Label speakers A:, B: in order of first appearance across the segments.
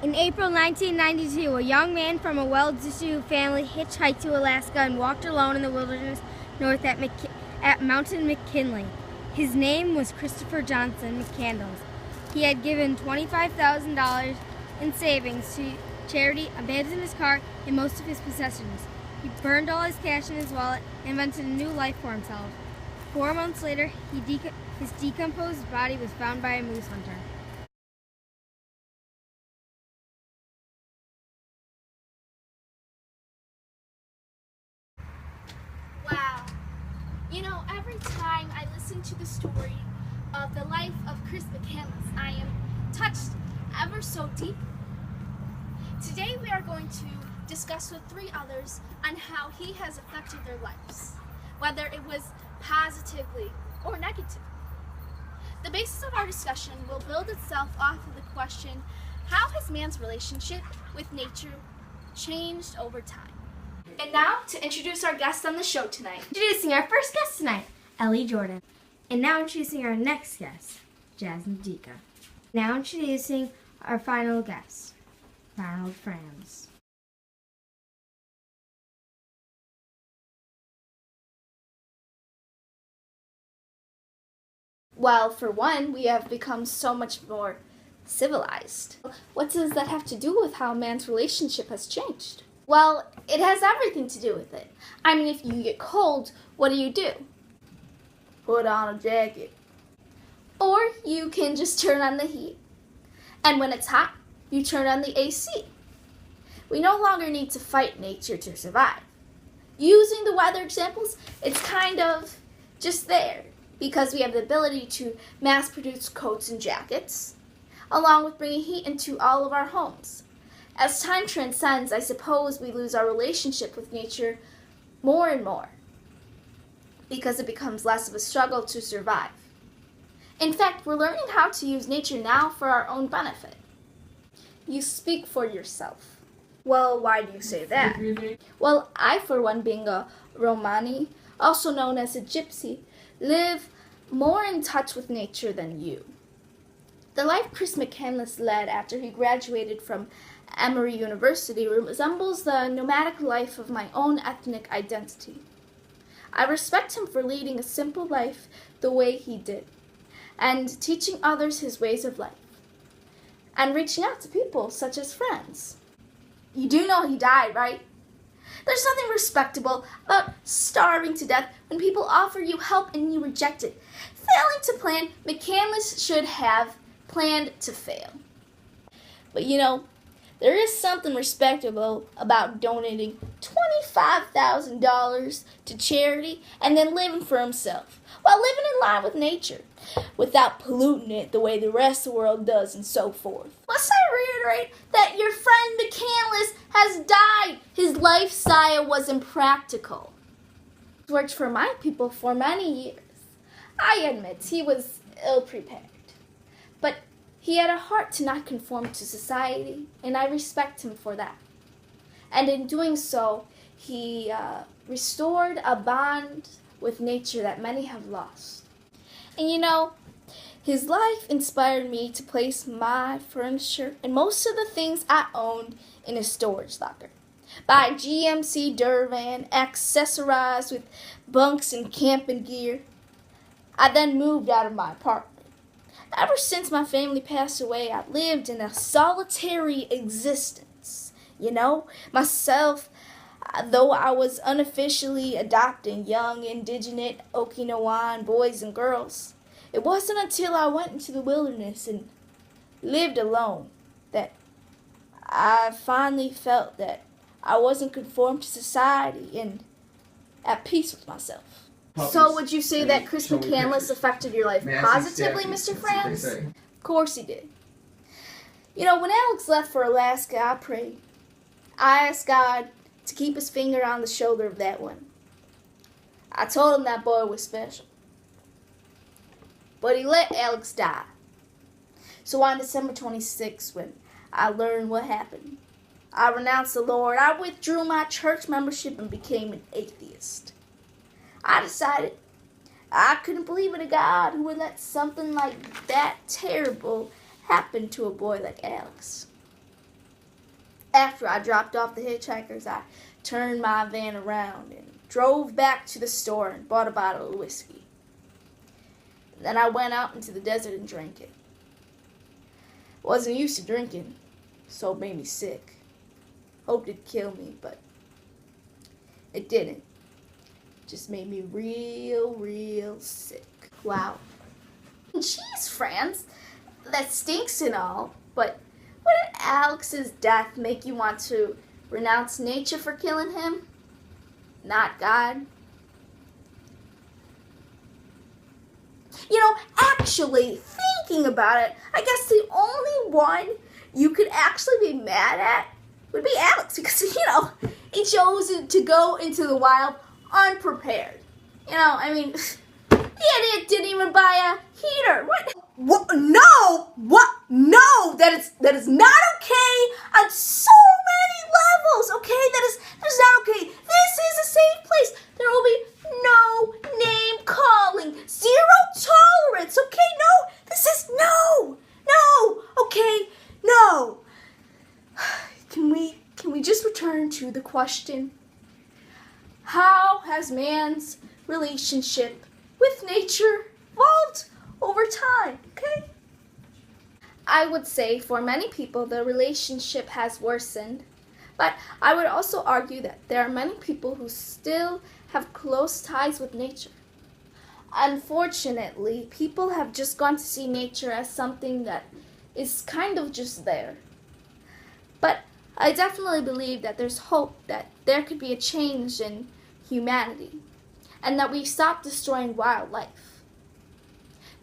A: In April 1992, a young man from a well-to-do family hitchhiked to Alaska and walked alone in the wilderness north at Mountain McKinley. His name was Christopher Johnson McCandles. He had given $25,000 in savings to charity, abandoned his car, and most of his possessions. He burned all his cash in his wallet and invented a new life for himself. 4 months later, his decomposed body was found by a moose hunter.
B: Wow. Every time I listen to the story of the life of Chris McCandless, I am touched ever so deeply. Today we are going to discuss with 3 others on how he has affected their lives, whether it was positively or negatively. The basis of our discussion will build itself off of the question, how has man's relationship with nature changed over time? And now, to introduce our guest on the show tonight.
A: Introducing our first guest tonight, Ellie Jordan. And now introducing our next guest, Jasmine Dika. Now introducing our final guest, Ronald Franz.
B: Well, for one, we have become so much more civilized. What does that have to do with how man's relationship has changed? Well, it has everything to do with it. I mean, if you get cold, what do? Put on a jacket. Or you can just turn on the heat. And when it's hot, you turn on the AC. We no longer need to fight nature to survive. Using the weather examples, it's kind of just there because we have the ability to mass produce coats and jackets, along with bringing heat into all of our homes. As time transcends, I suppose we lose our relationship with nature more and more because it becomes less of a struggle to survive. In fact, we're learning how to use nature now for our own benefit. You speak for yourself. Well, why do you say that? Well, I, for one, being a Romani, also known as a gypsy, live more in touch with nature than you. The life Chris McCandless led after he graduated from Emory University resembles the nomadic life of my own ethnic identity. I respect him for leading a simple life the way he did, and teaching others his ways of life, and reaching out to people such as friends. You do know he died, right? There's nothing respectable about starving to death when people offer you help and you reject it. Failing to plan, McCandless should have planned to fail. But there is something respectable about donating $25,000 to charity and then living for himself, while living in line with nature, without polluting it the way the rest of the world does and so forth. Must I reiterate that your friend McCandless has died? His lifestyle was impractical. He worked for my people for many years. I admit he was ill-prepared, but he had a heart to not conform to society, and I respect him for that. And in doing so, he restored a bond with nature that many have lost. And his life inspired me to place my furniture and most of the things I owned in a storage locker. Buy GMC Durvan, accessorized with bunks and camping gear. I then moved out of my apartment. Ever since my family passed away, I lived in a solitary existence. Myself, though I was unofficially adopting young indigenous Okinawan boys and girls, it wasn't until I went into the wilderness and lived alone that I finally felt that I wasn't conformed to society and at peace with myself. So would you say that Chris McCandless affected your life positively, Mr. Franz? Of course he did. When Alex left for Alaska, I prayed. I asked God to keep his finger on the shoulder of that one. I told him that boy was special. But he let Alex die. So on December 26th, when I learned what happened, I renounced the Lord. I withdrew my church membership and became an atheist. I decided I couldn't believe in a God who would let something like that terrible happen to a boy like Alex. After I dropped off the hitchhikers, I turned my van around and drove back to the store and bought a bottle of whiskey. Then I went out into the desert and drank it. Wasn't used to drinking, so it made me sick. Hoped it'd kill me, but it didn't. Just made me real sick. Wow. Jeez, Franz, that stinks and all, but wouldn't Alex's death make you want to renounce nature for killing him? Not God. You know, actually, thinking about it, I guess the only one you could actually be mad at would be Alex, because, he chose to go into the wild unprepared. I mean, the idiot didn't even buy a heater. What? No! What? No! That is not okay on so many levels, okay? That is not okay. This is a safe place. There will be no name calling. Zero tolerance, okay? No! This is no! Okay? No! Can we just return to the question? How has man's relationship with nature evolved over time, okay? I would say for many people the relationship has worsened, but I would also argue that there are many people who still have close ties with nature. Unfortunately, people have just gone to see nature as something that is kind of just there. But I definitely believe that there's hope that there could be a change in humanity, and that we stop destroying wildlife.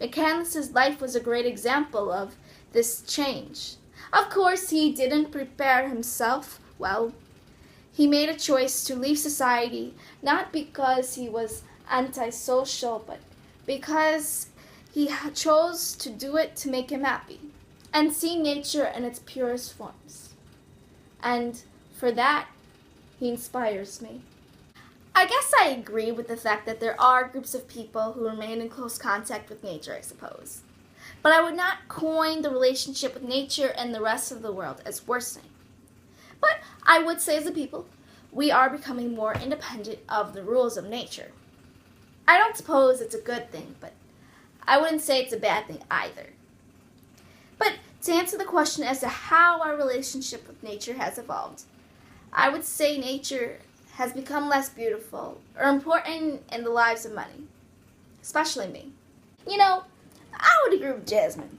B: McCandless's life was a great example of this change. Of course, he didn't prepare himself well. He made a choice to leave society, not because he was antisocial, but because he chose to do it to make him happy and see nature in its purest forms. And for that, he inspires me. I guess I agree with the fact that there are groups of people who remain in close contact with nature, I suppose. But I would not coin the relationship with nature and the rest of the world as worsening. But I would say as a people, we are becoming more independent of the rules of nature. I don't suppose it's a good thing, but I wouldn't say it's a bad thing either. But to answer the question as to how our relationship with nature has evolved, I would say nature has become less beautiful or important in the lives of many, especially me. I would agree with Jasmine.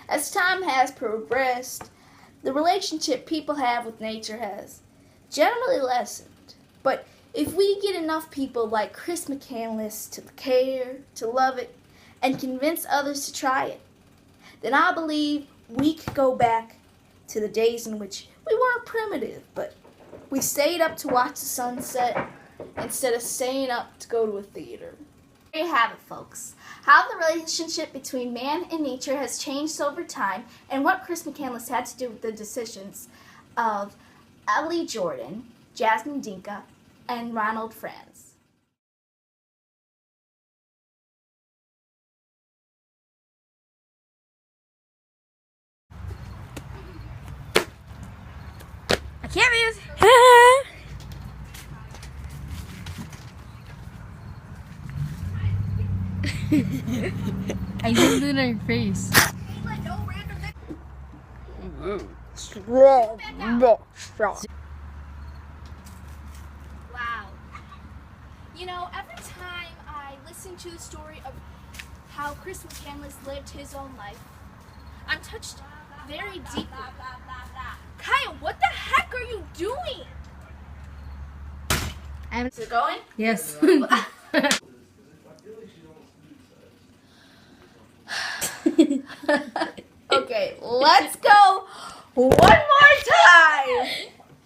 B: As time has progressed, the relationship people have with nature has generally lessened. But if we get enough people like Chris McCandless to care, to love it, and convince others to try it, then I believe we could go back to the days in which we weren't primitive, but we stayed up to watch the sunset instead of staying up to go to a theater. There you have it, folks. How the relationship between man and nature has changed over time, and what Chris McCandless had to do with the decisions of Ellie Jordan, Jasmine Dinka, and Ronald Franz.
A: I can't move.
C: I zoomed in on your face.
B: Wow. Every time I listen to the story of how Chris McCandless lived his own life, I'm touched very deeply. Kyle, what the heck are you doing? Is it going?
C: Yes.
B: Okay, let's go one more time.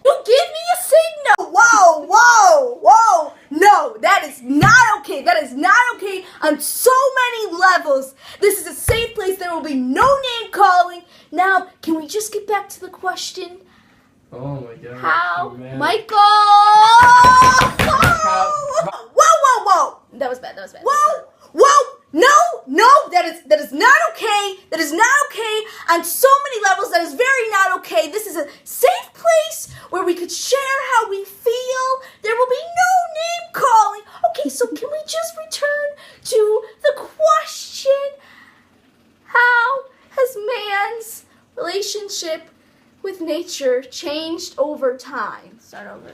B: You give me a signal. Whoa. No, that is not okay. That is not okay on so many levels. This is a safe place. There will be no name calling. Now, can we just get back to the question?
D: Oh my God.
B: How?
D: Man.
B: Michael! Whoa. That was bad. Whoa. No, that is not okay. That is not okay on so many levels. That is very not okay. This is a safe place where we could share how we feel. There will be no name calling. Okay, so can we just return to the question? How has man's relationship with nature changed over time? Start over.